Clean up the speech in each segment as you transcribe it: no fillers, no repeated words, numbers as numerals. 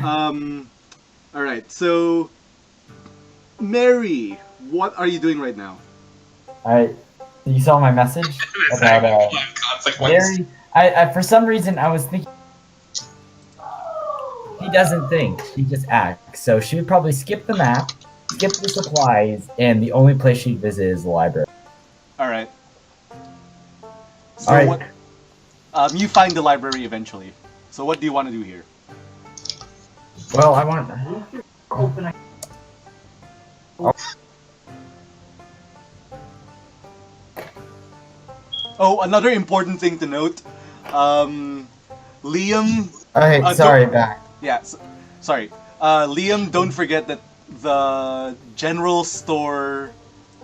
Um, all right. So, Mary, what are you doing right now? I, you saw my message about consequence. Larry. I for some reason I was thinking he doesn't think, he just acts. So she would probably skip the map, skip the supplies, and the only place she'd visit is the library. All right. All So right. what? You find the library eventually. So what do you want to do here? Well, I want open. Oh, another important thing to note. Um, Liam. Okay, sorry, back. Yeah. Sorry. Liam, don't forget that the general store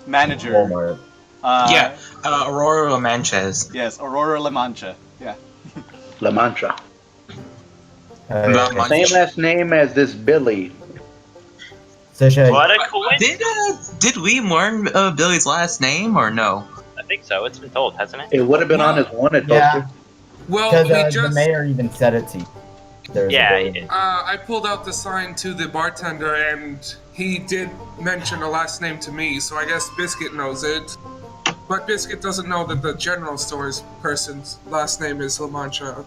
manager. Walmart. Yeah, Aurora Lamanches. Yes, Aurora La Mancha. Yeah. La Mancha. La Okay. Mancha. Same last name as this Billy. So should I? What a coincidence! Did we learn Billy's last name or no? I think so. It's been told, hasn't it? It would have been on his wanted Yeah. poster. Well, Because we the just. mayor even said it to you. There's a Yeah, Billy. I pulled out the sign to the bartender, and he did mention a last name to me, so I guess Biscuit knows it. But Biscuit doesn't know that the general store's person's last name is La Mancha.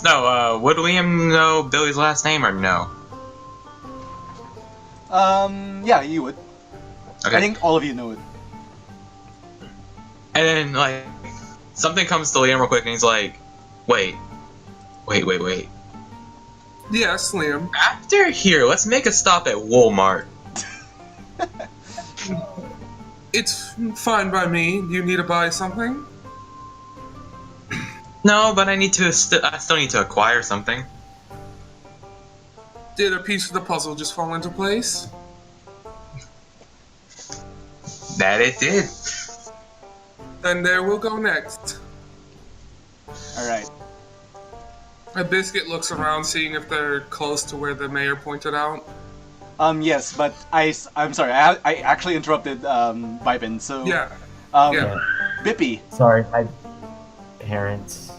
No, would Liam know Billy's last name or no? Yeah, you would. Okay. I think all of you know it. And then, like, something comes to Liam real quick and he's like, wait. Yes, Liam. After here, let's make a stop at Walmart. It's fine by me. Do you need to buy something? No, but I still need to acquire something. Did a piece of the puzzle just fall into place? That it did. Then there we'll go next. All right. A Biscuit looks around, seeing if they're close to where the mayor pointed out. Yes, but I'm sorry. I actually interrupted Bipin. So Yeah. yeah. Bippy. Sorry, my parents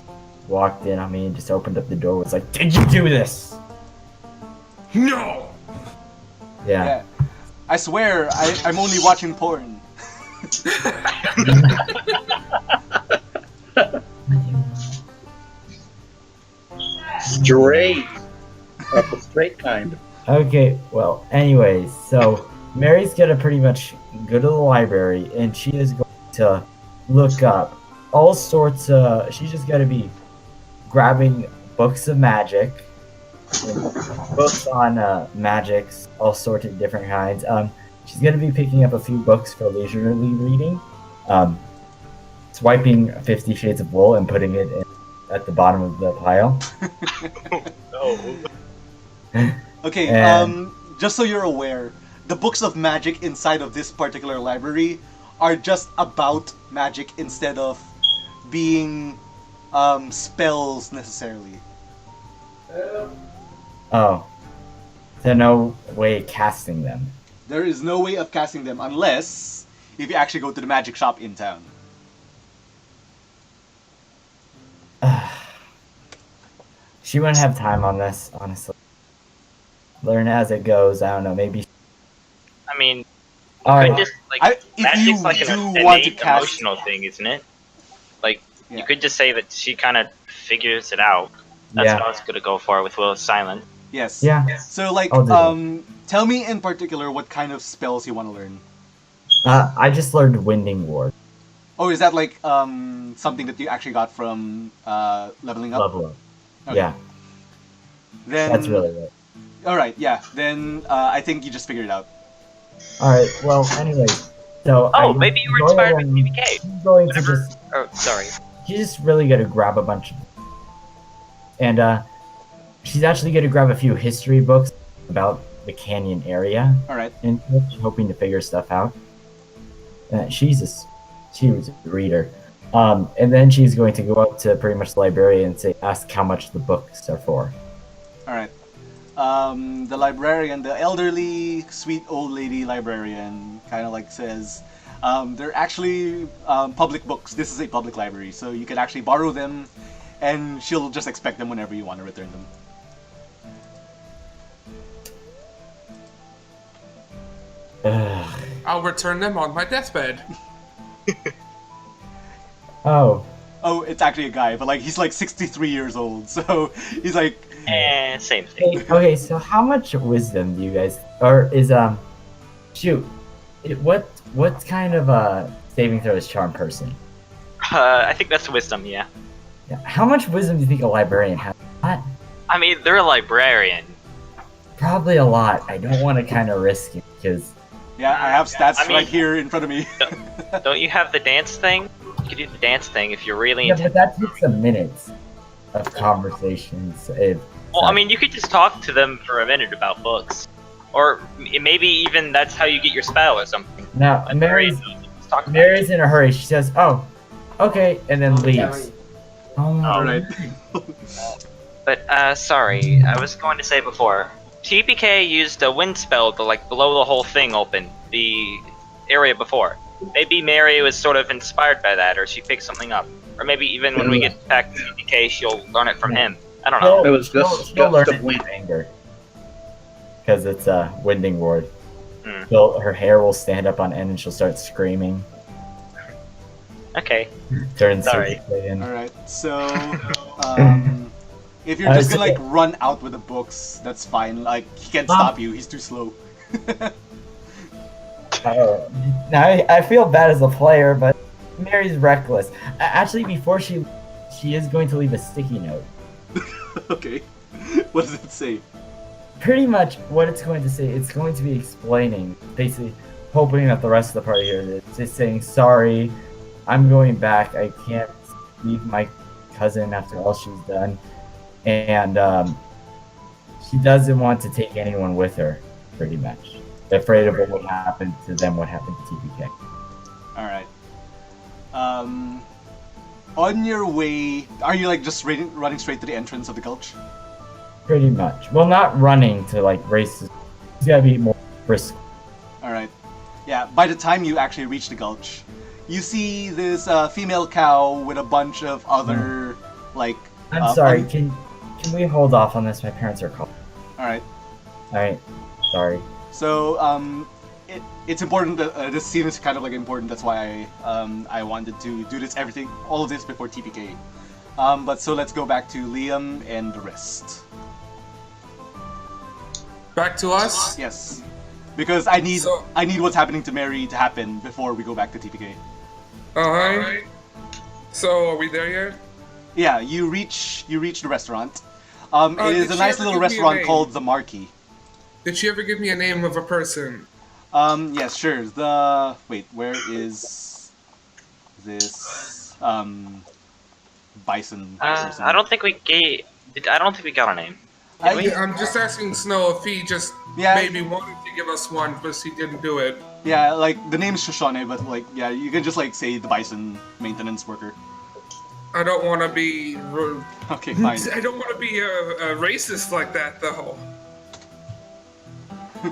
walked in on me and just opened up the door. Was like, "Did you do this?" No! Yeah. Yeah. I swear, I'm only watching porn. Straight. Of the straight kind. Okay. Well, anyways, so Mary's gonna pretty much go to the library, and she is going to look up all sorts of. She's just gonna be grabbing books of magic, books on magics, all sorts of different kinds. She's gonna be picking up a few books for leisurely reading, swiping 50 Shades of Wool and putting it at the bottom of the pile. No. Okay. And- Just so you're aware, the books of magic inside of this particular library are just about magic instead of being spells necessarily. Oh, there's no way of casting them. There is no way of casting them unless if you actually go to the magic shop in town. She wouldn't have time on this, honestly. Learn as it goes. I don't know. Maybe. I mean, All could right. just like if magic's you like do an want to innate cast- emotional thing, isn't it? Like Yeah. you could just say that she kind of figures it out. That's Yeah. what I was gonna go for with Will's silent. Yes. Yeah. So like, I'll do that. tell me in particular what kind of spells you want to learn. I just learned Winding Ward. Oh, is that like something that you actually got from leveling up? Level up. Okay. Yeah, Then that's really it. all right. Yeah. Then I think you just figured it out. All right. Well, anyway. So. Oh, I'm maybe you were going inspired with along- BBK. She's going to Whatever. just. Oh, sorry. She's just really gonna grab a bunch of. And she's actually gonna grab a few history books about the canyon area, All right. and hoping to figure stuff out. She was a reader. And then she's going to go up to pretty much the librarian and ask how much the books are for. All right. The librarian, the elderly, sweet old lady librarian, kind of like says, they're actually public books. This is a public library, so you can actually borrow them, and she'll just expect them whenever you want to return them. I'll return them on my deathbed. Oh, Oh, it's actually a guy, but like he's like 63 years old, so he's like, Same thing. okay. So how much wisdom do you guys, or is shoot, what kind of saving throw is charm person? I think that's wisdom, yeah. Yeah. How much wisdom do you think a librarian has? Not I mean, they're a librarian. probably a lot. I don't want to kind of risk it because yeah, I have stats I mean- right here in front of me. Don't you have the dance thing? You could do the dance thing if you're really yeah, into. but that takes some minutes of conversations. Well, I mean, you could just talk to them for a minute about books, or maybe even that's how you get your spell or something. Now Mary's Just talk about it. Mary's in a hurry. She says, "Oh, okay," and then leaves. Oh, All right. But sorry, I was going to say before. TPK used a wind spell to like blow the whole thing open, the area before. Maybe Mary was sort of inspired by that, or she picked something up. Or maybe even when we get back to TPK, she'll learn it from him. I don't know. It was just she'll learn gust it of wind. with anger because it's a winding ward. Hmm. Her hair will stand up on end and she'll start screaming. Okay. Turn Sorry. Super Saiyan. All right. So, if you're I just was gonna like saying- run out with the books, that's fine. Like he can't stop you. He's too slow. Now I feel bad as a player, but Mary's reckless. Actually, before she is going to leave a sticky note. Okay. What does it say? Pretty much what it's going to say. It's going to be explaining, basically, hoping that the rest of the party hears it. It's just saying, "Sorry, I'm going back. I can't leave my cousin after all she's done, and she doesn't want to take anyone with her. Pretty much, afraid of what would happen to them. What happened to TPK." All right. On your way, are you like just running straight to the entrance of the gulch? Pretty much. Well, not running to like races. It's gotta be more brisk. All right. Yeah. By the time you actually reach the gulch, you see this female cow with a bunch of other like. I'm sorry. Can we hold off on this? My parents are calling. All right. All right. Sorry. So it's important that this scene is kind of like important. That's why I wanted to do all of this before TPK. But so let's go back to Liam and the rest. Back to us. Yes, because I need So- what's happening to Mary to happen before we go back to TPK. Alright. So, are we there yet? Yeah, you reach the restaurant. It did is a she nice ever little give me a restaurant name? called the Marquee. Did she ever give me a name of a person? Yes, sure. Wait, where is this bison person? I don't think we got a name. I'm just asking Snow if he just Yeah. maybe wanted to give us one, but he didn't do it. Yeah, like the name's Shoshone, but like yeah, you can just like say the bison maintenance worker. I don't want to be. Okay, fine. I don't want to be a racist like that, though.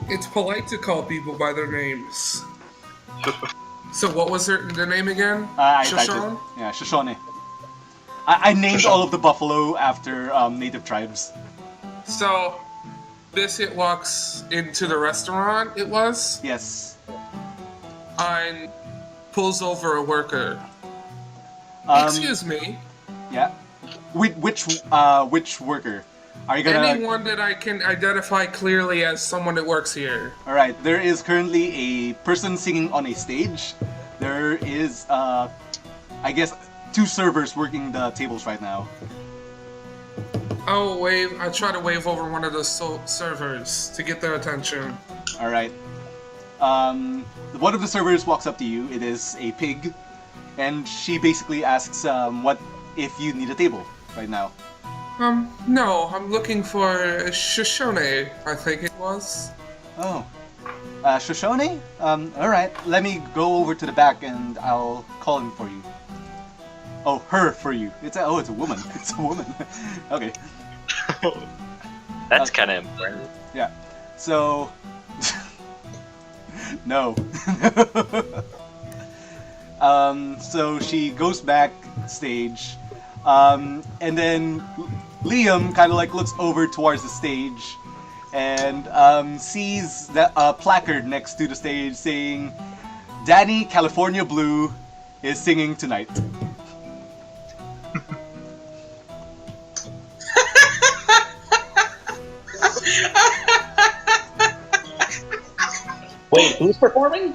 It's polite to call people by their names. So what was the name again? I typed it. Shoshone? Yeah, Shoshone. I named all of the buffalo after native tribes. So, Biscuit walks into the restaurant, it was, Yes. and pulls over a worker. Excuse me, Yeah. Which worker? Are you gonna? anyone that I can identify clearly as someone that works here. All right. There is currently a person singing on a stage. There is, I guess, 2 servers working the tables right now. I try to wave over one of the servers to get their attention. All right. One of the servers walks up to you. It is a pig, and she basically asks, "What if you need a table right now?" No, I'm looking for Shoshone, I think it was. Oh, Shoshone? All right. Let me go over to the back and I'll call him for you. Oh, her for you. It's a woman. It's a woman. Okay. That's kind of important. Yeah. So. No. So she goes backstage, and then Liam kind of like looks over towards the stage, and sees that placard next to the stage saying, "Danny California Blue is singing tonight." Wait, who's performing?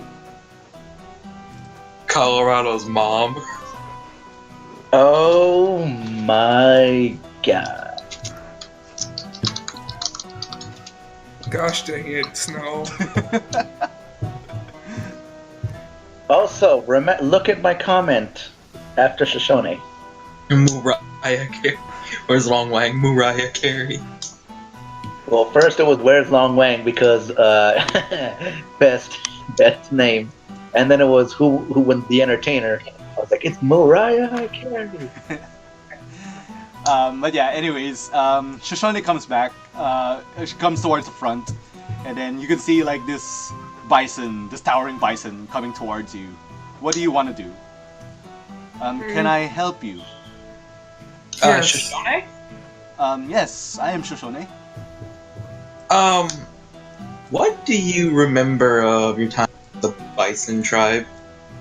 Colorado's mom. Oh my god. Gosh dang it, Snow. Also, look at my comment after Shoshone. Mariah Carey. Where's Long Wang? Mariah Carey. Well, first it was Where's Long Wang because best name, and then it was who wins the entertainer. I was like, it's Mariah Carey. But yeah, anyways, Shoshone comes back. She comes towards the front, and then you can see like this bison, this towering bison, coming towards you. What do you want to do? Can I help you? Yes. Shoshone? Yes, I am Shoshone. What do you remember of your time with the Bison tribe?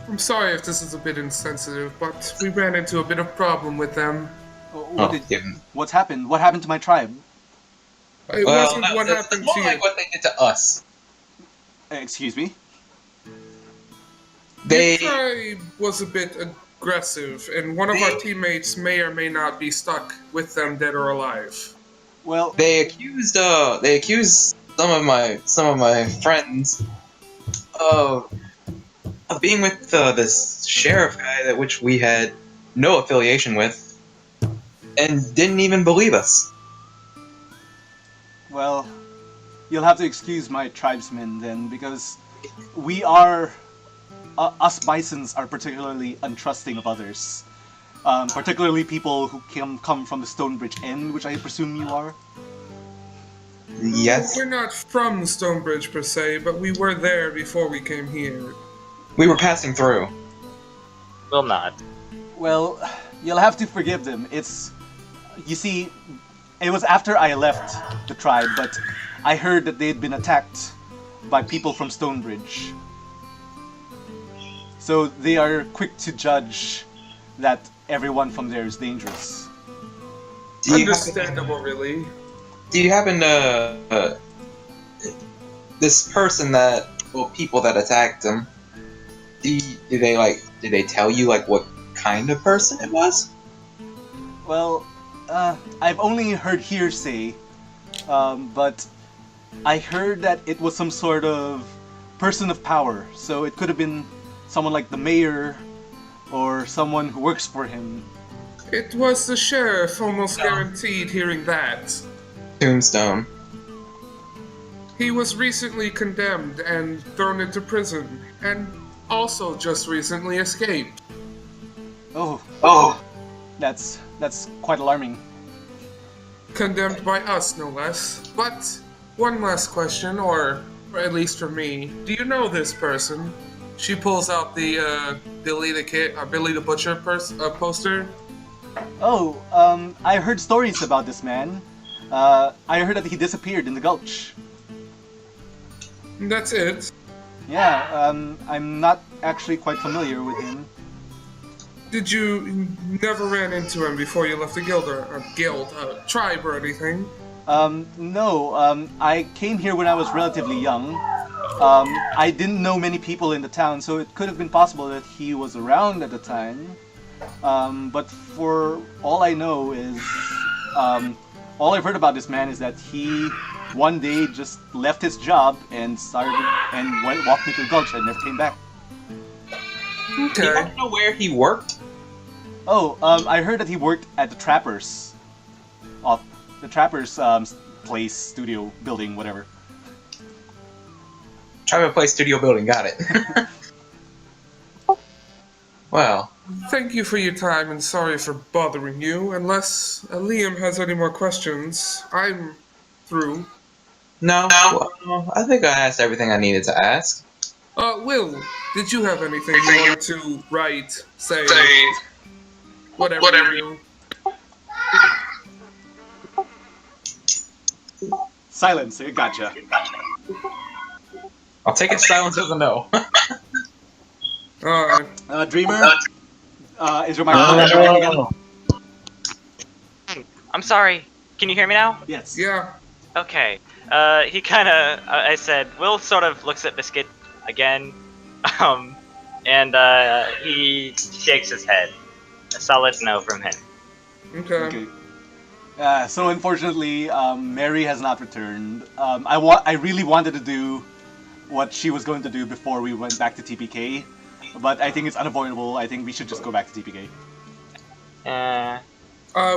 I'm sorry if this is a bit insensitive, but we ran into a bit of problem with them. What's happened? What happened to my tribe? It wasn't what that's happened more to you. like what they did to us. Excuse me? They Your tribe was a bit aggressive, and one of our teammates may or may not be stuck with them, dead or alive. Well, they accused some of my friends of being with this sheriff guy that which we had no affiliation with, and didn't even believe us. well, you'll have to excuse my tribesmen then, because we are, us bisons are particularly untrusting of others. Particularly people who come from the Stonebridge End, which I presume you are. Yes, We're not from Stonebridge per se, but we were there before we came here. we were passing through. Will not. Well, you'll have to forgive them. You see, it was after I left the tribe, but I heard that they'd been attacked by people from Stonebridge. So they are quick to judge that everyone from there is dangerous. Understandable, really. Do you happen to this person people that attacked him? Did they tell you like what kind of person it was? Well, I've only heard hearsay, but I heard that it was some sort of person of power. So it could have been someone like the mayor or someone who works for him. It was the sheriff, almost guaranteed hearing that. Tombstone. He was recently condemned and thrown into prison, and also just recently escaped. Oh, that's quite alarming. Condemned by us, no less. But one last question, or at least for me. Do you know this person? She pulls out the Billy the Butcher poster. Oh, I heard stories about this man. I heard that he disappeared in the gulch. That's it. Yeah, I'm not actually quite familiar with him. Did you never ran into him before you left the tribe or anything? No, I came here when I was relatively young. I didn't know many people in the town, so it could have been possible that he was around at the time. But for all I know is, all I've heard about this man is that he one day just left his job and walked into the gulch and never came back. Do you Okay. happen to know where he worked? Oh, I heard that he worked at the Trappers. The Trappers place, studio, building, whatever. Try to play studio building, got it. Well, Thank you for your time and sorry for bothering you. Unless Liam has any more questions, I'm through. no. Well, I think I asked everything I needed to ask. Will, did you have anything you wanted to write, say, whatever you do? Silence. Gotcha. I'll take it silence as a no. Dreamer, is your microphone working again? No. I'm sorry. Can you hear me now? Yes. Yeah. Okay. He kind of, I said, Will sort of looks at Biscuit again, and he shakes his head. A solid no from him. Okay. So unfortunately, Mary has not returned. I really wanted to do what she was going to do before we went back to TPK, but I think it's unavoidable. I think we should just go back to TPK.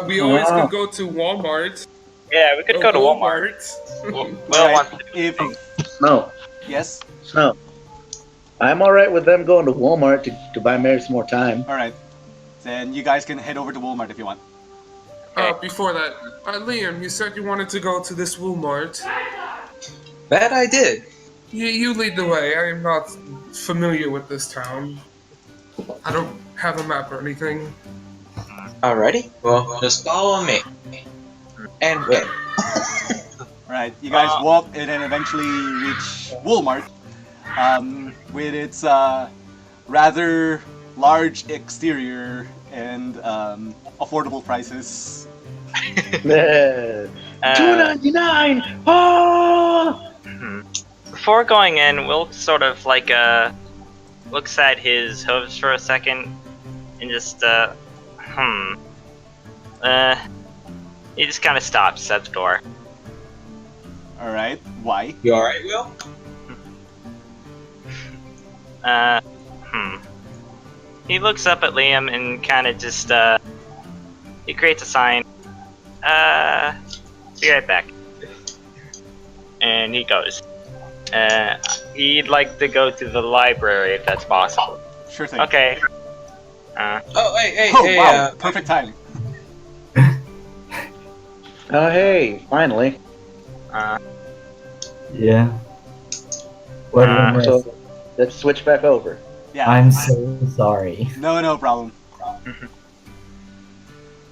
We always could go to Walmart. Yeah, we could go to Walmart. Will wants to do If No. yes, No. I'm alright with them going to Walmart to buy Mary some more time. all right, then you guys can head over to Walmart if you want. Before that, Liam, you said you wanted to go to this Walmart. That I did. You lead the way. I am not familiar with this town. I don't have a map or anything. Alrighty. Well, just follow me. And win. Right, you guys walk and then eventually reach Walmart, with its rather large exterior and affordable prices. $2.99. Oh! Before going in, Will sort of like looks at his hooves for a second and just he just kind of stops at the door. All right, why? You alright, Will? He looks up at Liam and kind of just he creates a sign. Be right back. And he goes. He'd like to go to the library if that's possible. Sure thing. Okay. Oh, hey, Oh wow, perfect timing. Oh, hey, finally. Yeah. What did I miss? So, let's switch back over. Yeah. I'm so sorry. No problem.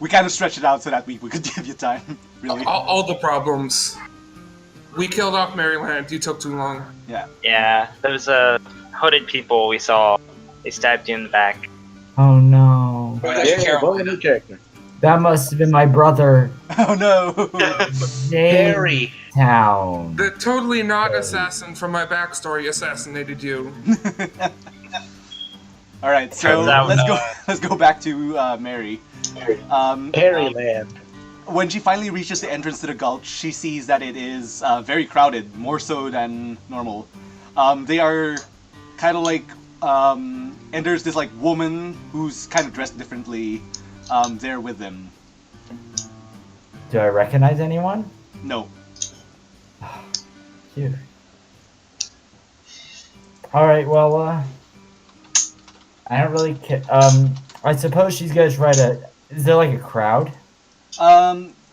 We kind of stretched it out so that we could give you time. Really. All the problems. We killed off Maryland. You took too long. Yeah, those hooded people we saw. They stabbed you in the back. Oh no. Yeah, vote a new character. That must have been my brother. Oh no. Harry. Town. The totally not assassin from my backstory assassinated you. All right, so Turns out, let's go back to Mary. Harryland. When she finally reaches the entrance to the gulch, she sees that it is very crowded, more so than normal. They are kind of like, and there's this like woman who's kind of dressed differently there with them. Do I recognize anyone? No. Phew. Alright, well, I don't really care. I suppose she's gonna try to. Is there like a crowd?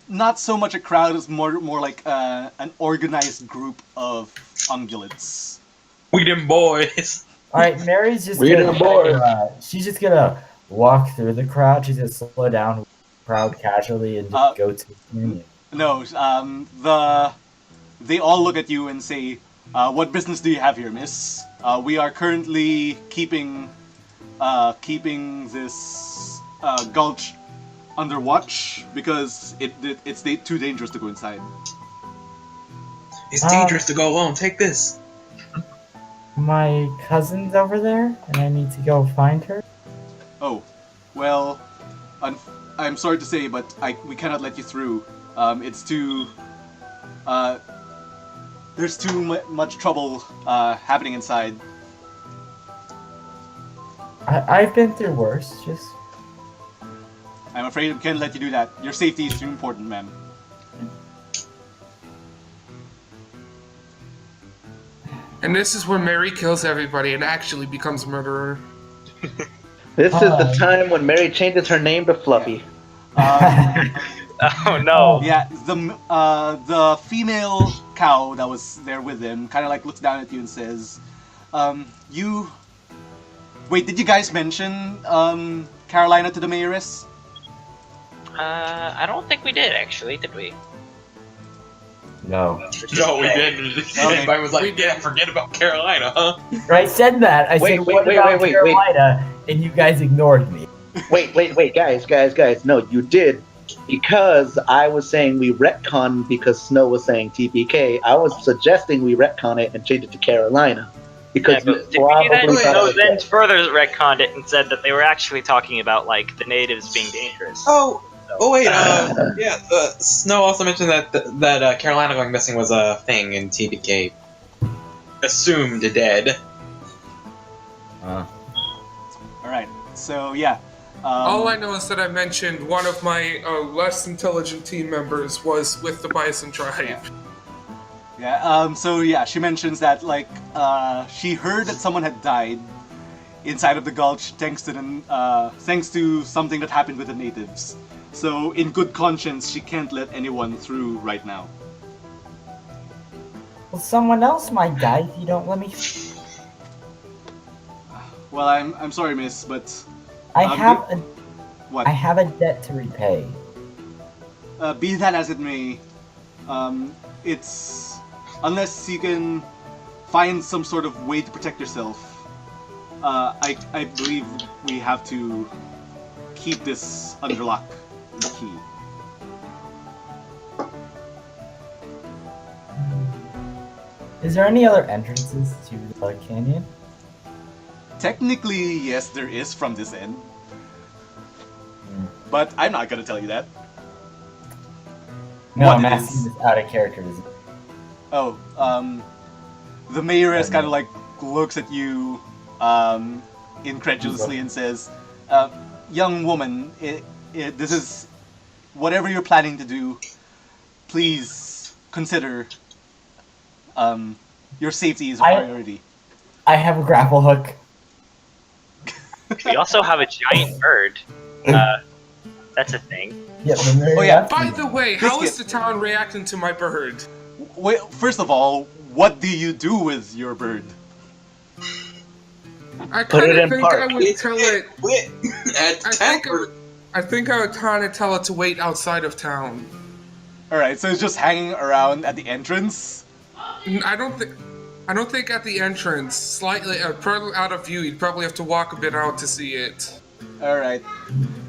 Not so much a crowd, it's more like an organized group of ungulates. We them boys. Alright, Mary's just We gonna. done bored. She's just gonna walk through the crowd. She's gonna slow down the crowd casually and just go to the communion. No, they all look at you and say, "What business do you have here, miss? We are currently keeping this gulch under watch because it's too dangerous to go inside." It's dangerous to go alone. Take this. My cousin's over there, and I need to go find her. Oh, well, I'm sorry to say, but we cannot let you through. It's too. There's too much trouble happening inside. I've been through worse. Just I'm afraid we can't let you do that. Your safety is too important, ma'am. And this is where Mary kills everybody and actually becomes a murderer. This is the time when Mary changes her name to Fluffy. Oh no. Yeah, the female cow that was there with him kind of like looks down at you and says, "You. Wait, did you guys mention Carolina to the mayoress?" I don't think we did actually, did we? No. No, we didn't. Okay. Everybody was We like, yeah, did. forget about Carolina, huh? I said that. I Wait, said, wait, what wait, about wait, wait, Carolina? And you guys ignored me. Wait, guys. No, you did. Because I was saying we retcon because Snow was saying TPK. I was suggesting we retcon it and change it to Carolina. Because Yeah, you but did we do that? probably thought I No, was then right. further retconned it and said that they were actually talking about like the natives being dangerous. Oh wait, yeah, Snow also mentioned that Carolina going missing was a thing in TPK. Assumed dead. Alright, so yeah. All I know is that I mentioned one of my less intelligent team members was with the Bison tribe. So yeah, she mentions that like she heard that someone had died inside of the gulch thanks to something that happened with the natives. So in good conscience, she can't let anyone through right now. Well, someone else might die if you don't let me. Well, I'm sorry, miss, but I what? have a debt to repay. Be that as it may, it's unless you can find some sort of way to protect yourself. I believe we have to keep this under lock and key. Is there any other entrances to the canyon? Technically, yes, there is from this end, but I'm not gonna tell you that. No, What I'm it asking is. this out of character. Oh, the mayoress kind of like looks at you incredulously and says, "Young woman, this is whatever you're planning to do. Please consider your safety is a priority." I have a grapple hook. We also have a giant bird. That's a thing. Yeah, the Mary Oh, yeah. left By me. the way, how is the Biscuit. town reacting to my bird? Wait, first of all, what do you do with your bird? I Put it kind of in think park. I would tell it. Quit at I think, temper. I think I would kind of tell it to wait outside of town. Alright, so it's just hanging around at the entrance? I don't think at the entrance. Slightly probably out of view. You'd probably have to walk a bit out to see it. Alright.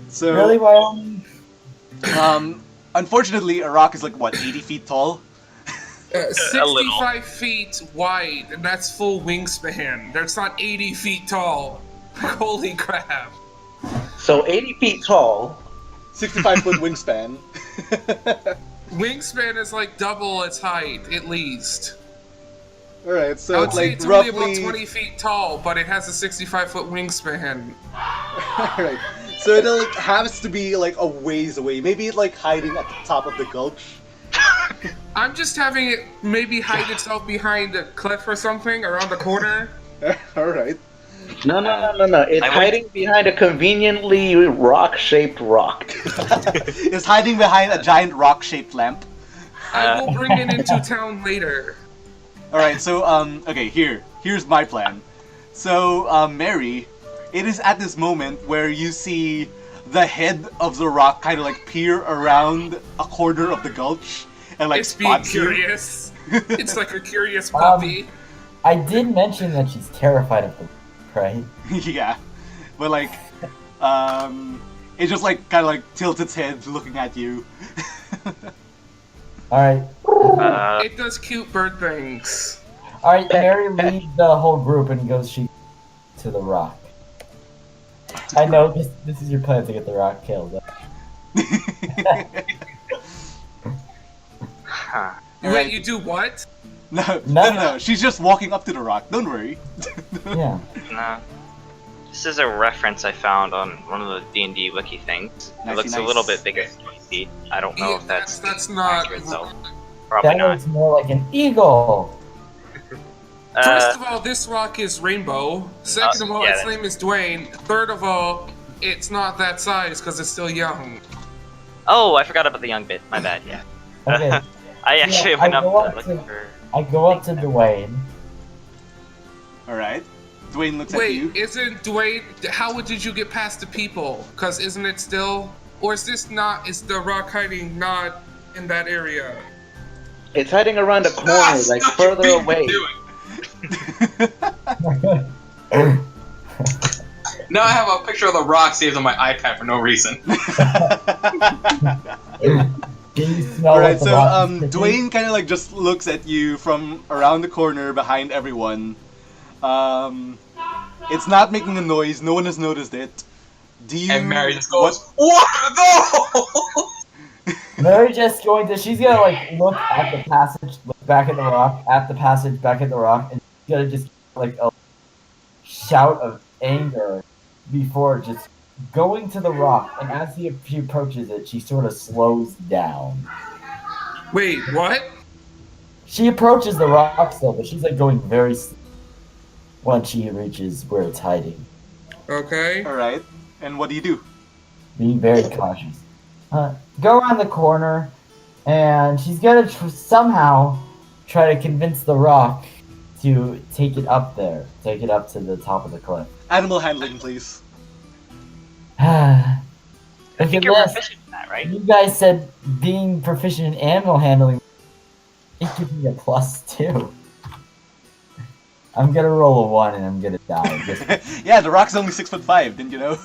So, Really, Wyoming? Unfortunately, a rock is like, what, 80 feet tall? 65 feet wide, and that's full wingspan. That's not 80 feet tall. Holy crap! So 80 feet tall. 65-foot wingspan. Wingspan is like double its height, at least. Alright, I so would say like it's roughly... only about 20 feet tall, but it has a 65-foot wingspan. Alright, so it like, has to be like a ways away. Maybe like hiding at the top of the gulch. I'm just having it maybe hide itself behind a cliff or something around the corner. Alright. No. It's I would- hiding behind a conveniently rock-shaped rock. It's hiding behind a giant rock-shaped lamp. I will bring it into town later. Alright, so, okay, here's my plan. So, Mary, it is at this moment where you see the head of the rock kind of like peer around a corner of the gulch and like It's being spots you. curious. It's like a curious puppy. I did mention that she's terrified of the right? Yeah, but like, it just like kind of like tilts its head looking at you. Alright. It does cute bird things. Alright, Mary leads the whole group and goes to the rock. I know this is your plan to get the rock killed. Huh. Wait, you do what? No. She's just walking up to the rock. Don't worry. Yeah. No. This is a reference I found on one of the D&D wiki things. It Nicey looks a nice. little bit bigger than 20 feet. I don't know Yeah, if that's that's not. accurate, so probably That not. looks more like an eagle. First of all, this rock is rainbow. Second of all, yeah, its name is Dwayne. Third of all, it's not that size because it's still young. Oh, I forgot about the young bit. My bad, yeah. Okay. I actually Yeah, went I up go up looking to- for... I go up to Dwayne. Alright. Dwayne looks at Wait, you. isn't Dwayne? How did you get past the people? Because isn't it still? Or is this not? Is the rock hiding not in that area? It's hiding around the corner, That's like what further you've been away. doing. Now I have a picture of the rock saved on my iPad for no reason. Can you smell Alright, what the so rock is cooking? Dwayne kind of like just looks at you from around the corner behind everyone. It's not making a noise. No one has noticed it. Do you? And Mary just goes, "What? No!" Mary just going to. She's gonna like look at the passage, look back at the rock, at the passage, back at the rock, and she's gonna just like a shout of anger before just going to the rock. And as she approaches it, she sort of slows down. Wait, what? She approaches the rock still, but she's like going very slow once she reaches where it's hiding, Okay. Alright. And what do you do? being very cautious. Go around the corner, and she's gonna somehow try to convince the rock to take it up there, take it up to the top of the cliff. Animal handling, please. I If think you you're list, proficient in that, right? you guys said being proficient in animal handling, it gives me a +2. I'm gonna roll a 1 and I'm gonna die. Yeah, the rock's only 6'5", didn't you know?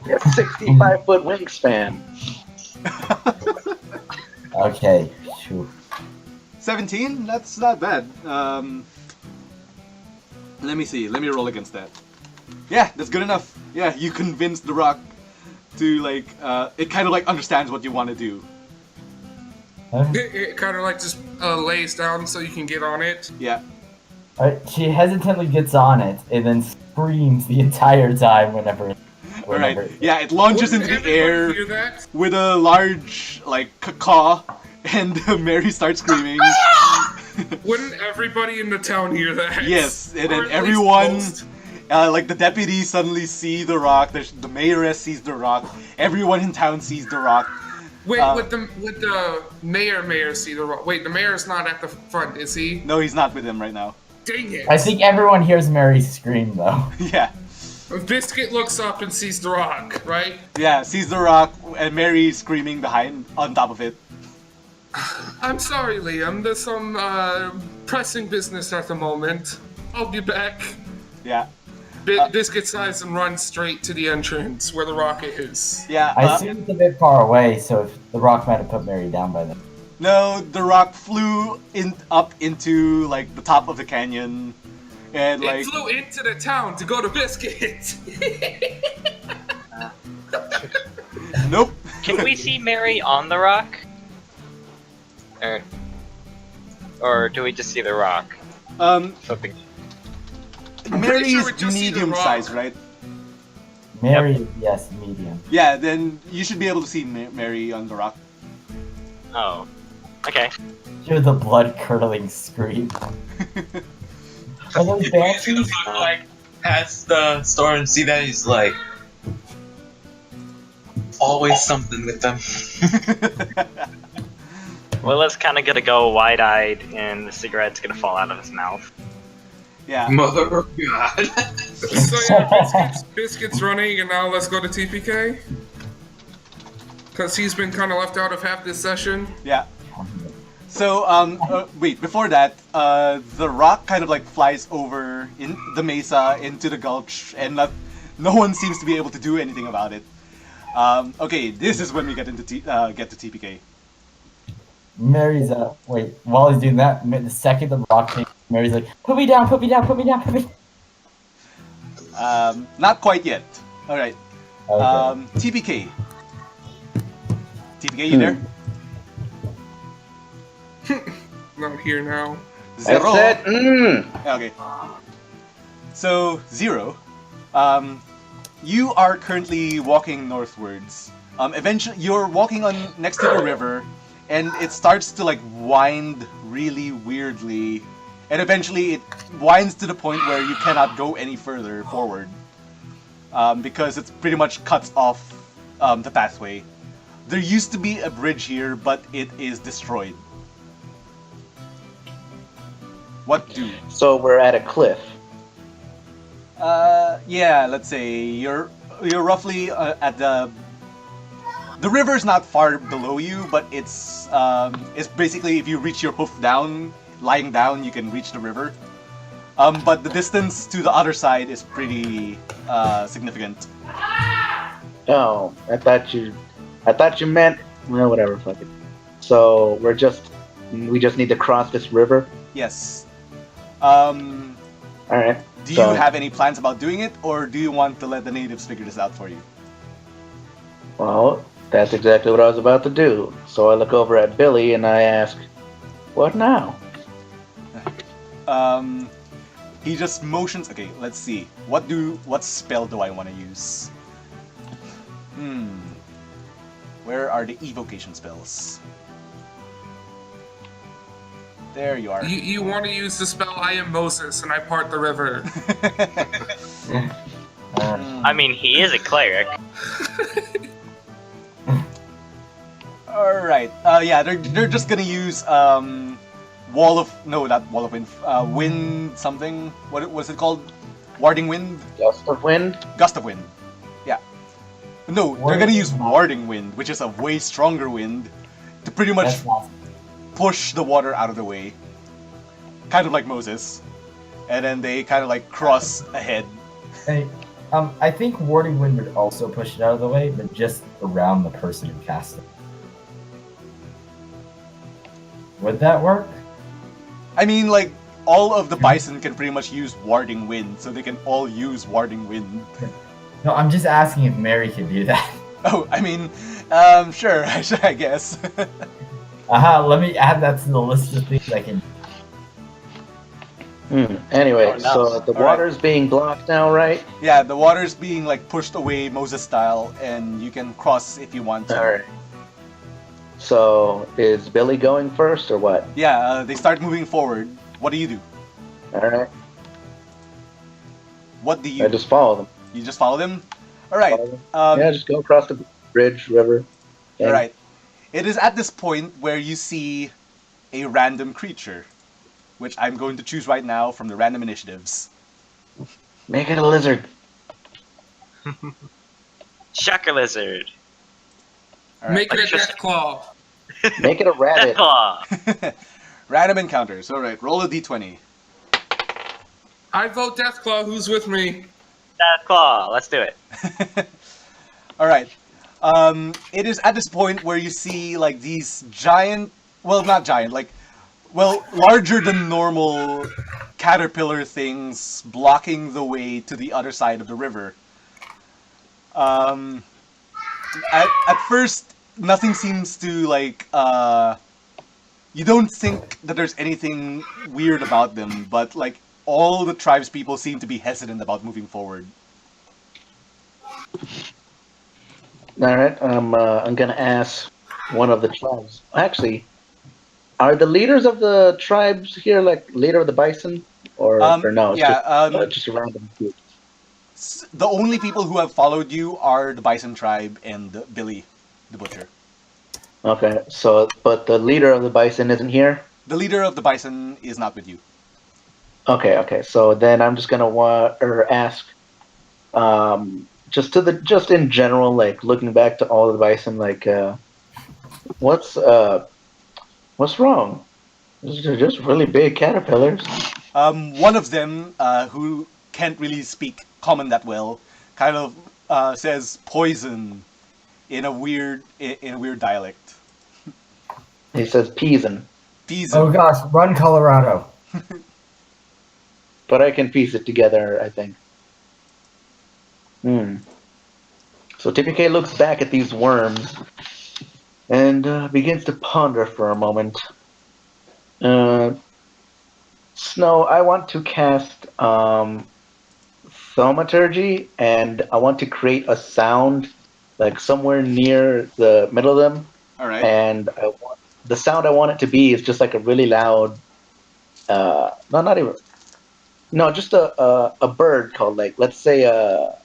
65-foot wingspan. Okay. Phew. 17? That's not bad. Let me see. Let me roll against that. Yeah, that's good enough. Yeah, you convinced the rock to like. It kind of like understands what you want to do. It kind of like just lays down so you can get on it. Yeah. She hesitantly gets on it and then screams the entire time whenever. All right. Yeah, it launches Wouldn't into the everybody air hear that? with a large like caw, and Mary starts screaming. Wouldn't everybody in the town hear that? Yes, and Or then at least everyone, most? like the deputies suddenly see the rock. The mayoress sees the rock. Everyone in town sees the rock. Wait, would the mayor see the rock? Wait, the mayor's not at the front, is he? No, he's not with him right now. Dang it! I think everyone hears Mary scream though. Yeah. Biscuit looks up and sees the rock, right? Yeah, sees the rock and Mary screaming behind on top of it. I'm sorry, Liam. There's some pressing business at the moment. I'll be back. Yeah. Biscuit sighs and runs straight to the entrance where the rock is. Yeah. I assume it's a bit far away, so if the rock might have put Mary down by then. No, the rock flew up into like the top of the canyon, and It like flew into the town to go to Biscuit. nope. Can we see Mary on the rock? Or do we just see the rock? Something. Mary sure we is just see the medium rock. size, right? Mary, yes, medium. Yeah, then you should be able to see Mary on the rock. Oh. Okay. Hear the blood curdling scream. Are those He's banshees? gonna like past the store and see that he's like always something with them. Willa's kind of gonna go wide-eyed, and the cigarette's gonna fall out of his mouth. Yeah. Mother of God. So yeah, Biscuit's running, and now let's go to TPK. Because he's been kind of left out of half this session. Yeah. So, wait, before that, the rock kind of like flies over in the mesa into the gulch, and no one seems to be able to do anything about it. Okay, this is when we get into get to TPK. Mary's wait, while he's doing that, the second the rock came, Mary's like, put me down, put me down, put me down, put me down. Not quite yet. Alright. Okay. TPK. TPK, you there? Not here now. Zero. I said, Okay. So, Zero, you are currently walking northwards. Eventually, you're walking on next to the river, and it starts to like wind really weirdly, and eventually it winds to the point where you cannot go any further forward, because it's pretty much cuts off the pathway. There used to be a bridge here, but it is destroyed. What do? so we're at a cliff. Yeah, let's say you're roughly at the The river's not far below you, but it's basically if you reach your hoof down, lying down, you can reach the river. But the distance to the other side is pretty significant. Oh, I thought you meant. Well, whatever. Fuck it. So we just need to cross this river. Yes. All right. Do you have any plans about doing it, or do you want to let the natives figure this out for you? Well, that's exactly what I was about to do. So I look over at Billy and I ask, "What now?" He just motions. Okay, let's see. What spell do I want to use? Where are the evocation spells? There you are. You want to use the spell I am Moses and I part the river. I mean, he is a cleric. All right. Yeah, they're just gonna use wind something. What was it called? Warding wind. Gust of wind. Gust of wind. Yeah. No, they're gonna use warding wind, which is a way stronger wind, to pretty much push the water out of the way. Kind of like Moses, and then they kind of like cross ahead. Hey, I think warding wind would also push it out of the way, but just around the person who cast it. Would that work? I mean, like, all of the bison can pretty much use warding wind, so they can all use warding wind. No, I'm just asking if Mary could do that. Oh, I mean, sure, I guess. Let me add that to the list of things I can. Anyway, Oh, no. so the water's being blocked now, right? Yeah, the water's being, like, pushed away Moses style, and you can cross if you want to. Alright. So, is Billy going first, or what? Yeah, they start moving forward. What do you do? Alright. What do you I just follow them. You just follow them? Alright. Yeah, just go across the bridge, river. thing. Alright. It is at this point where you see a random creature, which I'm going to choose right now from the random initiatives. Make it a lizard. Shocker lizard. Alright. Make it a death claw. Make it a Death rabbit. claw. Random encounters. Alright, roll a d20. I vote death claw. Who's with me? Death claw. Let's do it. Alright. It is at this point where you see, like, these giant... Well, not giant, like... Well, larger than normal caterpillar things blocking the way to the other side of the river. At first, nothing seems to, like, you don't think that there's anything weird about them, but, like, all the tribes people seem to be hesitant about moving forward. Alright, I'm gonna ask one of the tribes. Actually, are the leaders of the tribes here, like, leader of the bison? Or no? It's Yeah, just a random group. the only people who have followed you are the Bison tribe and Billy, the butcher. Okay, so, but the leader of the bison isn't here? The leader of the Bison is not with you. Okay, so then I'm just gonna ask, just in general, like, looking back to all of the bison, like, what's wrong? They're just really big caterpillars. One of them, who can't really speak common that well, kind of says poison in a weird dialect. He says peason, Poison. Oh gosh, run Colorado. but I can piece it together, I think. So TPK looks back at these worms and begins to ponder for a moment. Snow, I want to cast thaumaturgy, and I want to create a sound, like, somewhere near the middle of them. All right. And the sound I want it to be is just like a really loud, just a bird called, like, let's say a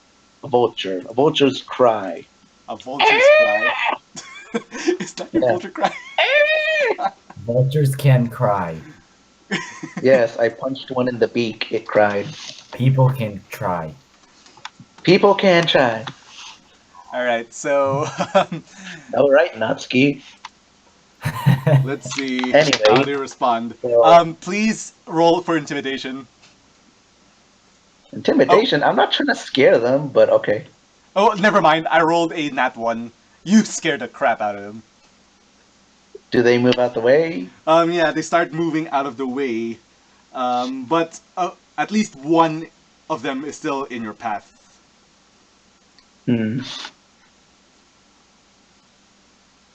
vulture's cry. A vulture's cry. Is that your vulture cry? Vultures can cry. Yes, I punched one in the beak. It cried. People can try. People can try. All right, so All right, Natsuki. let's see Anyway, how they respond. so Please roll for intimidation. Oh, intimidation. I'm not trying to scare them, but okay. oh, never mind. I rolled a nat one. You scared the crap out of them. Do they move out the way? Yeah, they start moving out of the way, but at least one of them is still in your path. Hmm.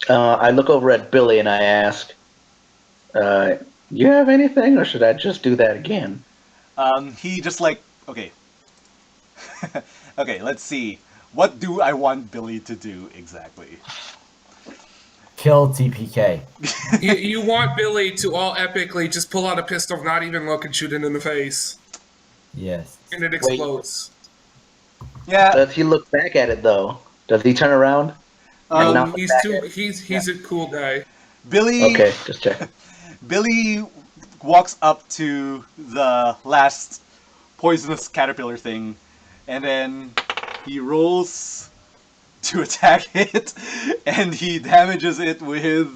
I look over at Billy and I ask, "You have anything, or should I just do that again?" He just like, okay, okay, let's see. What do I want Billy to do exactly? Kill TPK. You want Billy to all epically just pull out a pistol, not even look, and shoot it in the face, Yes. and it explodes. Yeah, Does he look back at it though? Does he turn around and No, not look um, he's back too. at it? He's a cool guy. Billy Okay, just check. Billy walks up to the last poisonous caterpillar thing, and then he rolls to attack it, and he damages it with.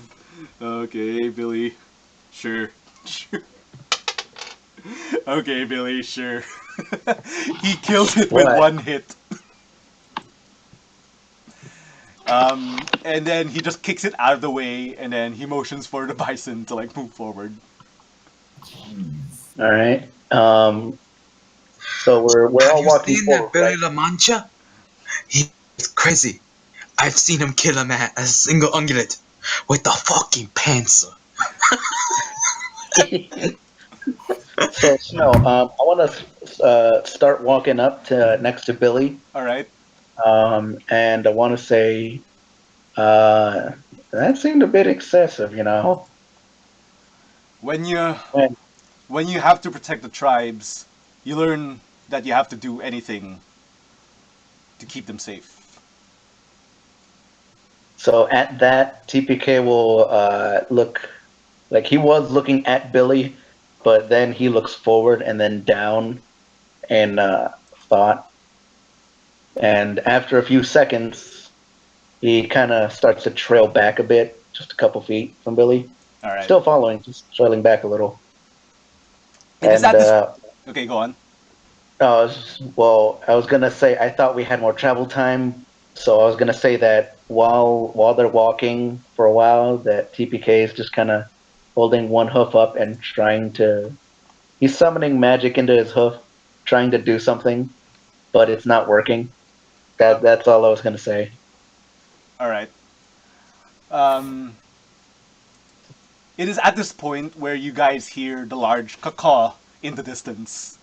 Okay, Billy. Sure. Sure. Okay, Billy, sure. He kills it with What? one hit. And then he just kicks it out of the way, and then he motions for the bison to like move forward. Jeez. All right. So we're Have all you walking seen forward, that Billy right? La Mancha? He's crazy. I've seen him kill a man, a single ungulate, with the fucking pencil. So Snow, I want to start walking up to next to Billy, All right. and I want to say uh, that seemed a bit excessive, you know. When you And when you have to protect the tribes, you learn that you have to do anything to keep them safe. so at that, TPK will look like he was looking at Billy, but then he looks forward and then down in thought. And after a few seconds, he kind of starts to trail back a bit, just a couple feet from Billy. All right. Still following, just trailing back a little. It is And at this. Okay, go on. well, I was gonna say I thought we had more travel time, so I was gonna say that while they're walking for a while, that TPK is just kind of holding one hoof up and trying to. He's summoning magic into his hoof, trying to do something, but it's not working. That's all I was gonna say. All right. Um, it is at this point where you guys hear the large caw in the distance.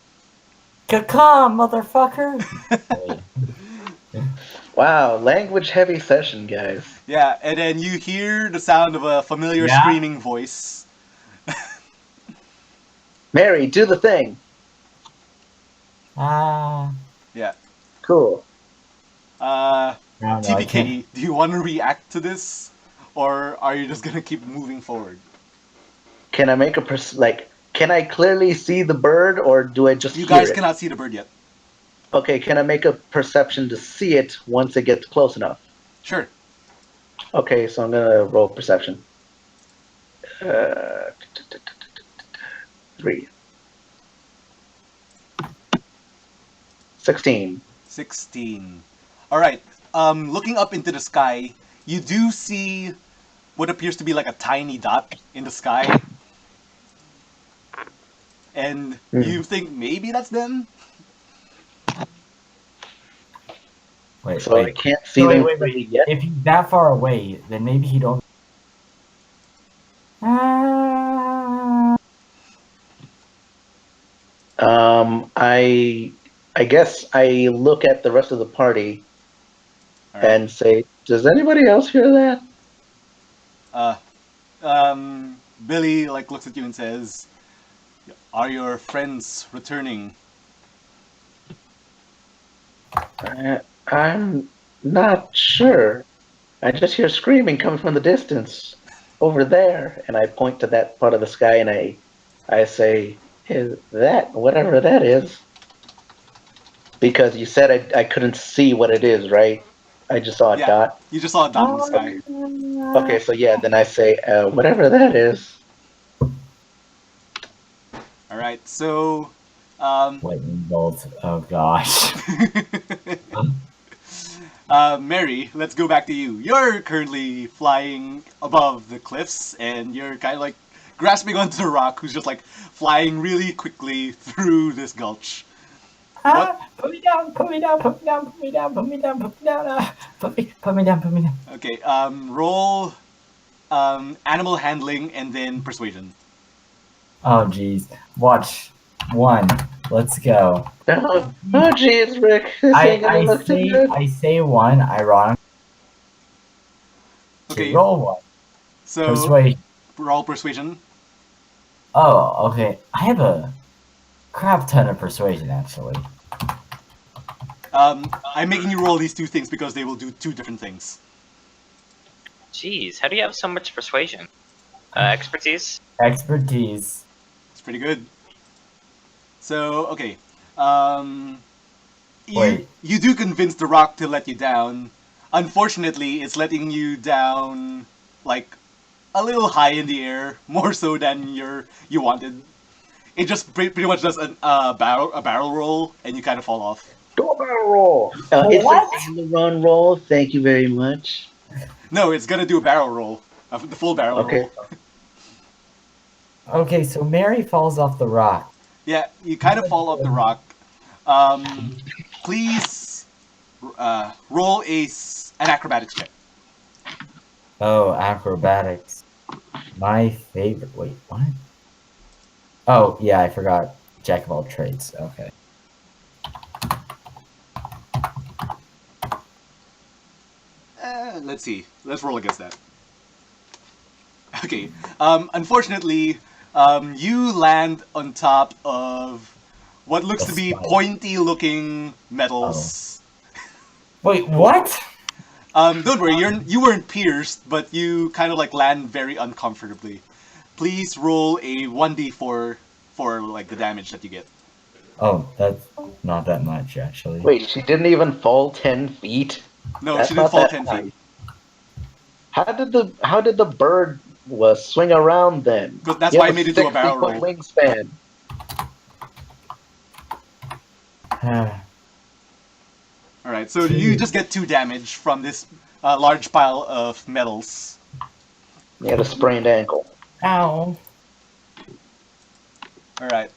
Caca, motherfucker! Wow, language heavy session, guys. Yeah, and then you hear the sound of a familiar Yeah? screaming voice. Mary, do the thing. Ah. Yeah. Cool. I don't know, I TPK, can't. do you want to react to this, or are you just gonna keep moving forward? Can I make a like? Can I clearly see the bird, or do I just You hear guys it? cannot see the bird yet. Okay, can I make a perception to see it once it gets close enough? Sure. Okay, so I'm gonna roll perception. Uh, 3. 16. 16. All right. Looking up into the sky, you do see what appears to be like a tiny dot in the sky, and you think maybe that's them. Wait, So I wait. can't see So them wait. freely yet. If he's that far away, then maybe he don't. Ah. I guess I look at the rest of the party All right. and say, "Does anybody else hear that?" Uh, Billy like looks at you and says, "Are your friends returning?" I'm not sure. I just hear screaming coming from the distance over there, and I point to that part of the sky, and I say, "Is that whatever that is?" Because you said I couldn't see what it is, right? I just saw a Yeah. dot. You just saw a dot in the sky. Okay, so yeah, then I say whatever that is. All right. So, Lightning bolt. Oh gosh. Mary, let's go back to you. You're currently flying above the cliffs, and you're kind of like grasping onto the rock, who's just like flying really quickly through this gulch. What? Put me down, put me down, put me down, put me down, put me down, put me down, put me down, put me down. Okay. Roll animal handling and then persuasion. Oh jeez. Watch. 1. Let's go. Oh, jeez, Rick. This ain't gonna look too good. I say 1, ironic. Okay. Roll 1. So Persuasion. roll persuasion. Oh, okay. I have a crap ton of persuasion actually. I'm making you roll these two things because they will do two different things. Jeez, how do you have so much persuasion? Expertise? Expertise. It's pretty good. So, okay. Wait. You do convince the rock to let you down. Unfortunately, it's letting you down like a little high in the air, more so than you wanted. It just pretty much does a barrel roll, and you kind of fall off. Do a barrel roll. It's What? an aileron roll. Thank you very much. No, it's gonna do a barrel roll, the full barrel Okay. roll. Okay, so Mary falls off the rock. Yeah, you kind of fall off the rock. Please roll an acrobatics check. Oh, acrobatics. My favorite. Wait, what? Oh, yeah, I forgot. Jack of all trades. Okay. Let's see. Let's roll against that. Okay. Unfortunately, you land on top of what looks to be spike. pointy-looking metals. Wait, what? Don't worry, you weren't pierced, but you kind of like land very uncomfortably. Please roll a 1d4 for like the damage that you get. Oh, that's not that much, actually. Wait, she didn't even fall 10 feet? No, That's she didn't not fall that 10 high. feet. How did the bird swing around then? But that's You why I have made it do a barrel 60-foot roll. wingspan. All right, so you just get 2 damage from this large pile of metals. You had a sprained ankle. Ow. All right,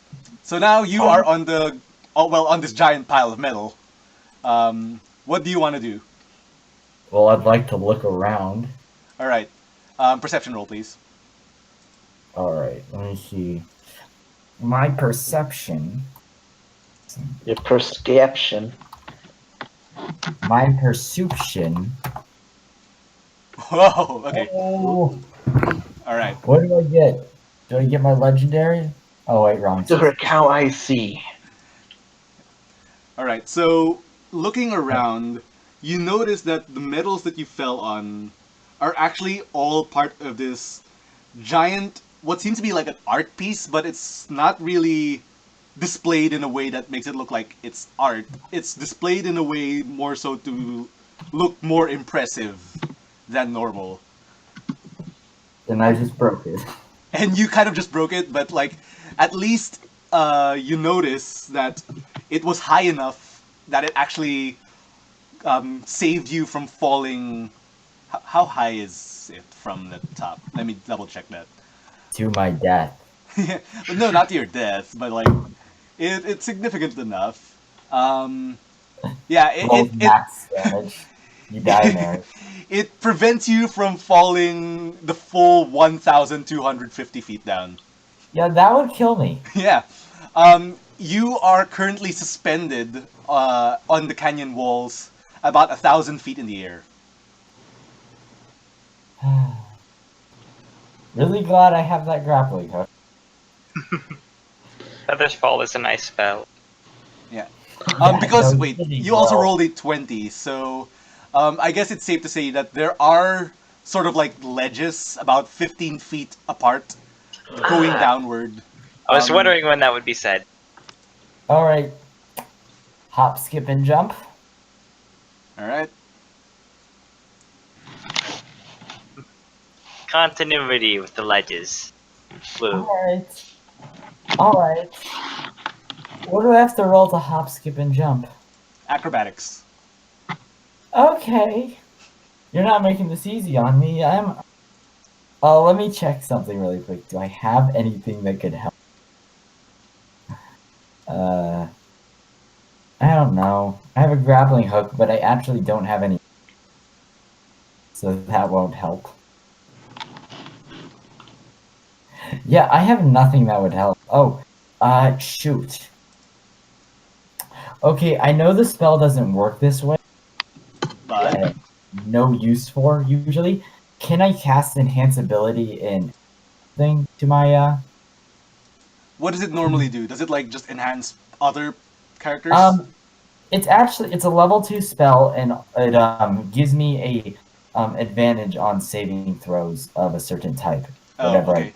so now you are on on this giant pile of metal. What do you want to do? Well, I'd like to look around. All right, perception roll, please. Alright, let me see. My perception. Your perception. My perception. Whoa. Okay. Oh. All right. What do I get? Do I get my legendary? Oh, wait, wrong. Look how I see. All right. So looking around, you notice that the metals that you fell on are actually all part of this giant, what seems to be like an art piece, but it's not really displayed in a way that makes it look like it's art. It's displayed in a way more so to look more impressive than normal. Then I just broke it. And you kind of just broke it, but like at least you notice that it was high enough that it actually saved you from falling. How high is it from the top? Let me double check that. To my death. But no, not to your death, but like it's significant enough. Yeah, Roll max damage. You die, Mary. it prevents you from falling the full 1,250 feet down. Yeah, that would kill me. Yeah. You are currently suspended on the canyon walls about 1,000 feet in the air. Really glad I have that grappling hook. Feather's Fall is a nice spell. Yeah. Yeah, Because, no wait, kidding, you also bro. rolled a 20, so I guess it's safe to say that there are sort of like ledges about 15 feet apart going downward. I was wondering when that would be said. Alright. Hop, skip, and jump. Alright. Continuity with the ledges. Blue. Alright. What do I have to roll to hop, skip, and jump? Acrobatics. Okay. You're not making this easy on me. Let me check something really quick. Do I have anything that could help? I don't know. I have a grappling hook, but I actually don't have any. So that won't help. Yeah, I have nothing that would help. Oh, shoot. Okay, I know the spell doesn't work this way. But No use for, usually. Can I cast Enhance Ability in thing to my, what does it normally do? Does it like just enhance other characters? It's a level 2 spell, and it gives me a advantage on saving throws of a certain type. Oh, Whatever okay.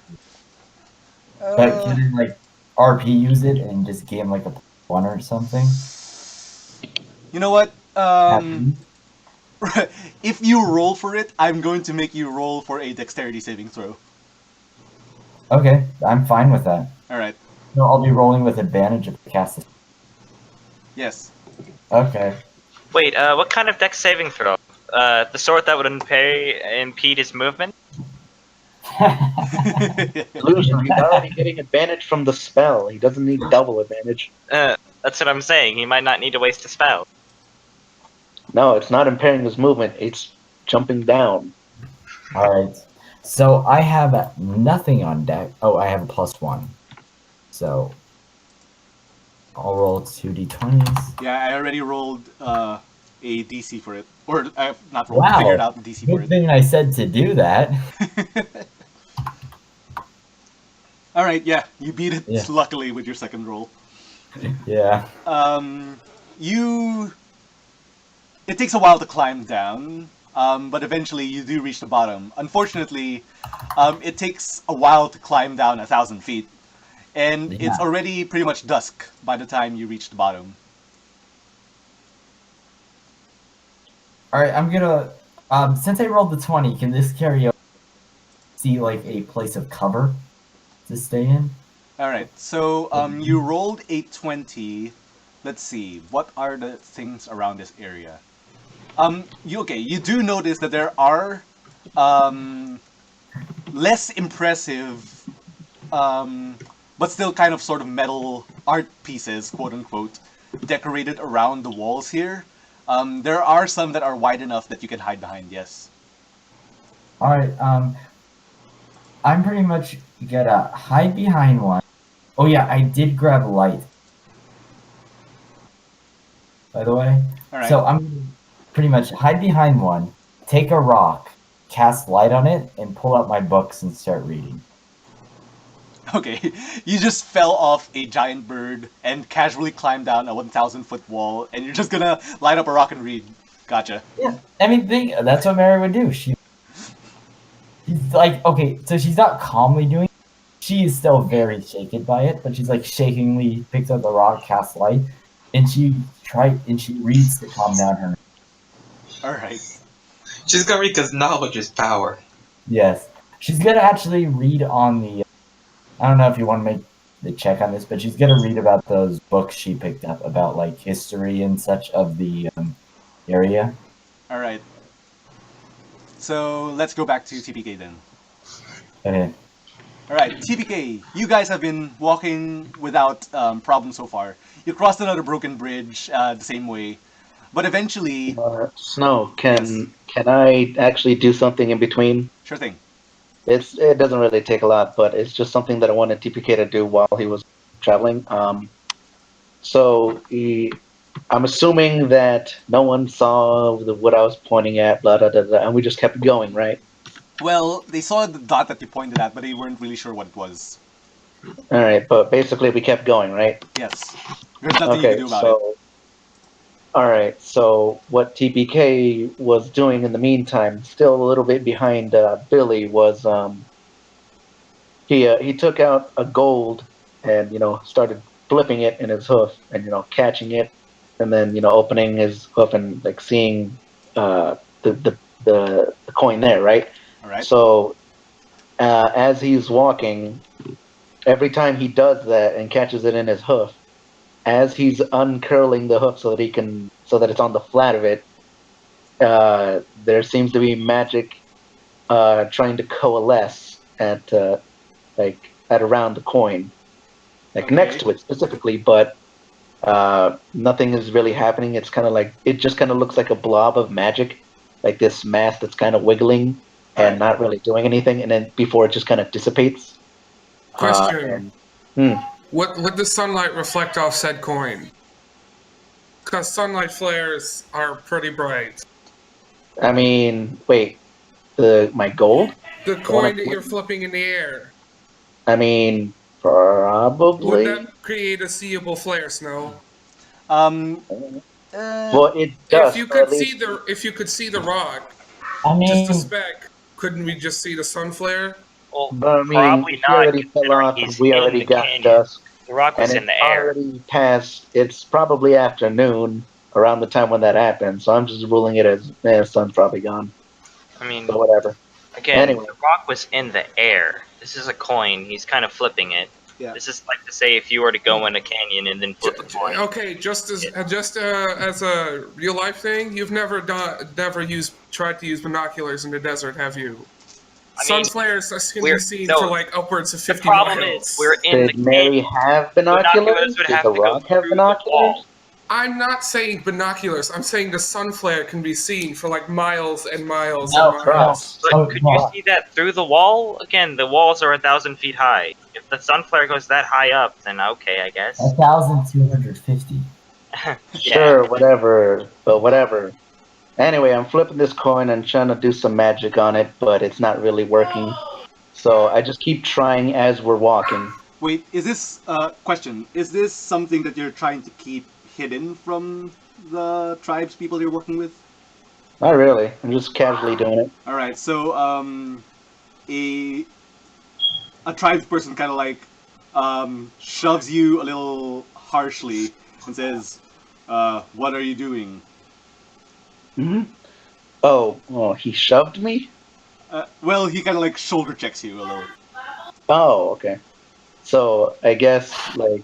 But can I like RP use it and just give him like a 1 or something? You know what? Happy? If you roll for it, I'm going to make you roll for a dexterity saving throw. Okay, I'm fine with that. Alright. No, I'll be rolling with advantage if I cast this. Yes. Okay. Wait, what kind of dex saving throw? The sort that would impede his movement? Illusion, he's already getting advantage from the spell. He doesn't need double advantage. That's what I'm saying. He might not need to waste a spell. No, it's not impairing his movement. It's jumping down. Alright. So I have nothing on deck. Oh, I have a +1. So I'll roll 2d20s. Yeah, I already rolled a DC for it. Or I've not rolled, Wow. figured out the DC for Good it. thing I said to do that. Alright, yeah, you beat it Yeah. luckily with your second roll. Yeah. It takes a while to climb down, but eventually you do reach the bottom. Unfortunately, it takes a while to climb down 1,000 feet, and it's Yeah. already pretty much dusk by the time you reach the bottom. Alright, I'm gonna since I rolled the 20, can this carry over? See like a place of cover to stay in? Alright, so you rolled a 20. Let's see, what are the things around this area? You do notice that there are less impressive, but still kind of sort of metal art pieces, quote unquote, decorated around the walls here. There are some that are wide enough that you can hide behind, yes. Alright, I'm pretty much gonna hide behind one. Oh yeah, I did grab light. By the way. Alright. So I'm gonna pretty much hide behind one, take a rock, cast light on it, and pull out my books and start reading. Okay, you just fell off a giant bird and casually climbed down a 1,000-foot wall, and you're just gonna light up a rock and read. Gotcha. Yeah, I mean, that's what Mary would do. She's like, okay, so she's not calmly doing it. She is still very shaken by it, but she's like shakingly picks up the rock, casts light, and she reads to calm down her. Alright. She's gonna read because knowledge is power. Yes. She's gonna actually read on the. I don't know if you want to make the check on this, but she's gonna read about those books she picked up about like history and such of the area. Alright. So let's go back to TPK then. Okay. Alright, TPK, you guys have been walking without problem so far. You crossed another broken bridge the same way, but eventually... Snow, can I actually do something in between? Sure thing. It doesn't really take a lot, but it's just something that I wanted TPK to do while he was traveling. I'm assuming that no one saw what I was pointing at, blah, blah, blah, blah, and we just kept going, right? Well, they saw the dot that you pointed at, but they weren't really sure what it was. All right, but basically we kept going, right? Yes. There's nothing you can do about it. All right, so what TPK was doing in the meantime, still a little bit behind Billy, was he took out a gold and started flipping it in his hoof and catching it, and then opening his hoof and like seeing the coin there, right? Alright. So as he's walking, every time he does that and catches it in his hoof, as he's uncurling the hoof so that it's on the flat of it, there seems to be magic trying to coalesce at around the coin, like next Okay. to it specifically, but nothing is really happening. It's kind of like it just kind of looks like a blob of magic, like this mass that's kind of wiggling and Alright. not really doing anything, and then before it just kind of dissipates. Question: Hmm. What would the sunlight reflect off said coin? Because sunlight flares are pretty bright. I mean, wait, my gold? The The one coin I'm that you're flipping? flipping in the air. I mean, Would probably. that create a seeable flare, Snow? Um. Well, it If does, you or at could least see the rock, I just a mean, speck, couldn't we just see the sun flare? Well, but I mean, probably he not, already fell considering off, and he's we in already the got canyon. dusk, The rock was and in it's the air. already past. It's probably afternoon around the time when that happened, so I'm just ruling it as sun's probably gone. I mean, So whatever. again, Anyway. the rock was in the air. This is a coin. He's kind of flipping it. Yeah. This is like to say if you were to go in a canyon and then flip a coin. Okay, just as a real life thing, you've never tried to use binoculars in the desert, have you? I Sun mean, flares can we're- be seen no, for like upwards of The 50 problem miles. is we're in the Did Mary canyon. have Binoculars binoculars? would Did have The to go Rock have through the binoculars? wall. I'm not saying binoculars. I'm saying the sun flare can be seen for like miles and miles No, and no. miles. But Oh, could no. you see that through the wall? Again, the walls are 1,000 feet high. If the sun flare goes that high up, then okay, I guess. 1,250. Yeah. Sure, whatever, but whatever. Anyway, I'm flipping this coin and trying to do some magic on it, but it's not really working. So I just keep trying as we're walking. Wait, is this question? Is this something that you're trying to keep hidden from the tribes people you're working with? Not really. I'm just casually doing it. All right, so a tribes person kind of like shoves you a little harshly and says, "What are you doing?" Hmm. Oh, he shoved me? Well, he kind of like shoulder checks you a little. Oh, okay. So I guess, like,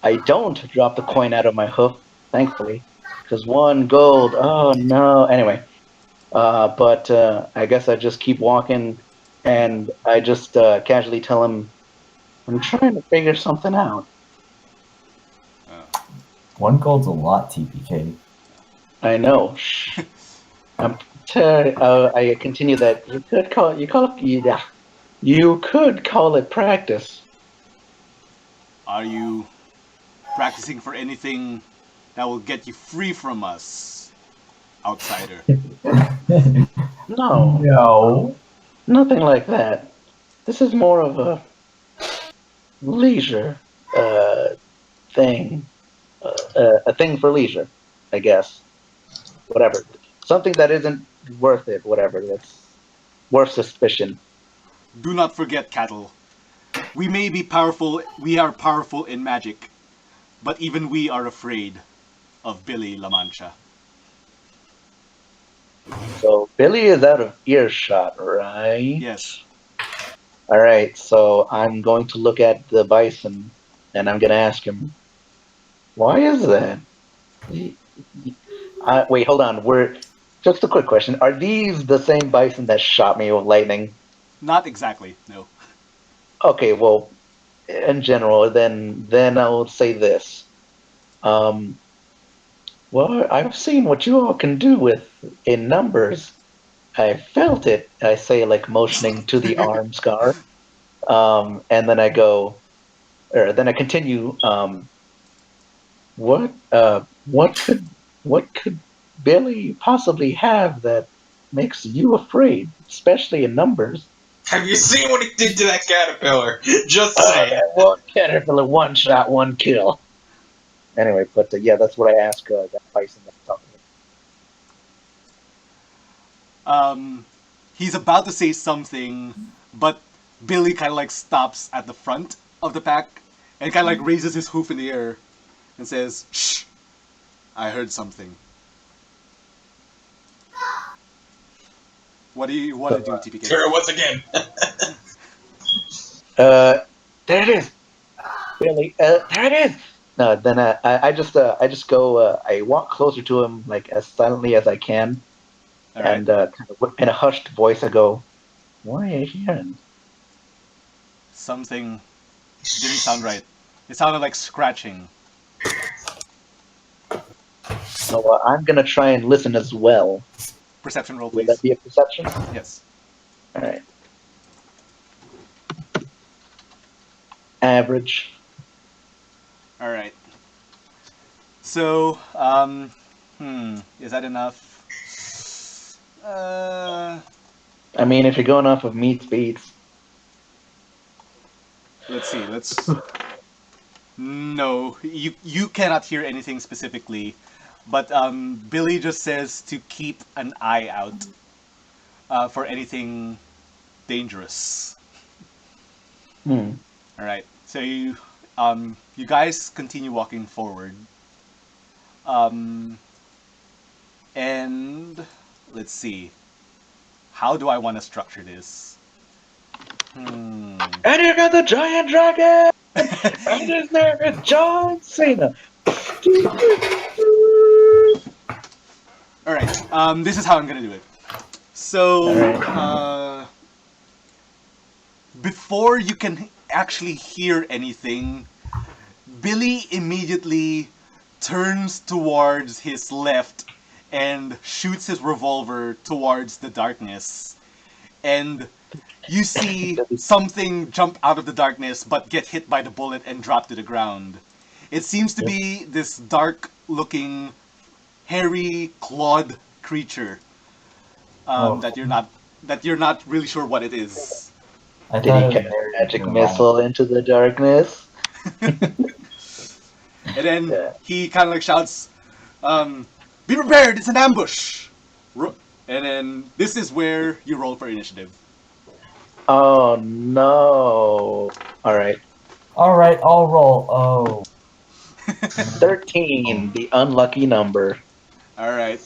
I don't drop the coin out of my hoof, thankfully. Because 1 gold, oh no. Anyway, but I guess I just keep walking and I just casually tell him, I'm trying to figure something out. 1 gold's a lot, TPK. I know. Shh. I continue that. You could call it practice. Are you practicing for anything that will get you free from us, outsider? No, No. nothing like that. This is more of a leisure thing. A thing for leisure, I guess. Whatever. Something that isn't worth it, whatever. That's worth suspicion. Do not forget, cattle. We may be powerful, we are powerful in magic, but even we are afraid of Billy La Mancha. So Billy is out of earshot, right? Yes. Alright, so I'm going to look at the bison and I'm going to ask him, why is that? Wait, hold on. Just a quick question. Are these the same bison that shot me with lightning? Not exactly, no. Okay, well, in general, then I will say this. Well, I've seen what you all can do in numbers. I felt it. I say, like, motioning to the arm scar. And then then I continue. What could Billy possibly have that makes you afraid, especially in numbers? Have you seen what he did to that caterpillar? Just saying. One caterpillar, one shot, one kill. Anyway, but yeah, that's what I ask that bison that's talking. He's about to say something, but Billy kind of like stops at the front of the pack and kind of like raises his hoof in the air and says, "Shh, I heard something." What do you want to do, TPK? Sure, once again. There it is. Really? There it is. No, then I just go. I walk closer to him, like as silently as I can, All right. and kind of in a hushed voice, I go, "Why are you here?" Something didn't sound right. It sounded like scratching. So I'm gonna try and listen as well. Perception roll, Will that please. be a perception? Yes. All right. Average. All right. So, is that enough? I mean, if you're going off of meat speeds, Let's see. Let's. No, you cannot hear anything specifically, but Billy just says to keep an eye out for anything dangerous. hmm. All right. So you guys continue walking forward. Um, and let's see. How do I want to structure this? Hmm. And you got the giant dragon, and his name is John Cena. All right. This is how I'm gonna do it. So, before you can actually hear anything, Billy immediately turns towards his left and shoots his revolver towards the darkness. And you see something jump out of the darkness but get hit by the bullet and drop to the ground. It seems to be this dark looking, hairy, clawed creature that you're not really sure what it is. I Did thought he it was cast very magic dramatic. missile into the darkness? And then Yeah. he kind of like shouts, "Be prepared! It's an ambush!" And then this is where you roll for initiative. Oh no! All right, All right, I'll roll. Oh. 13, the unlucky number. All right.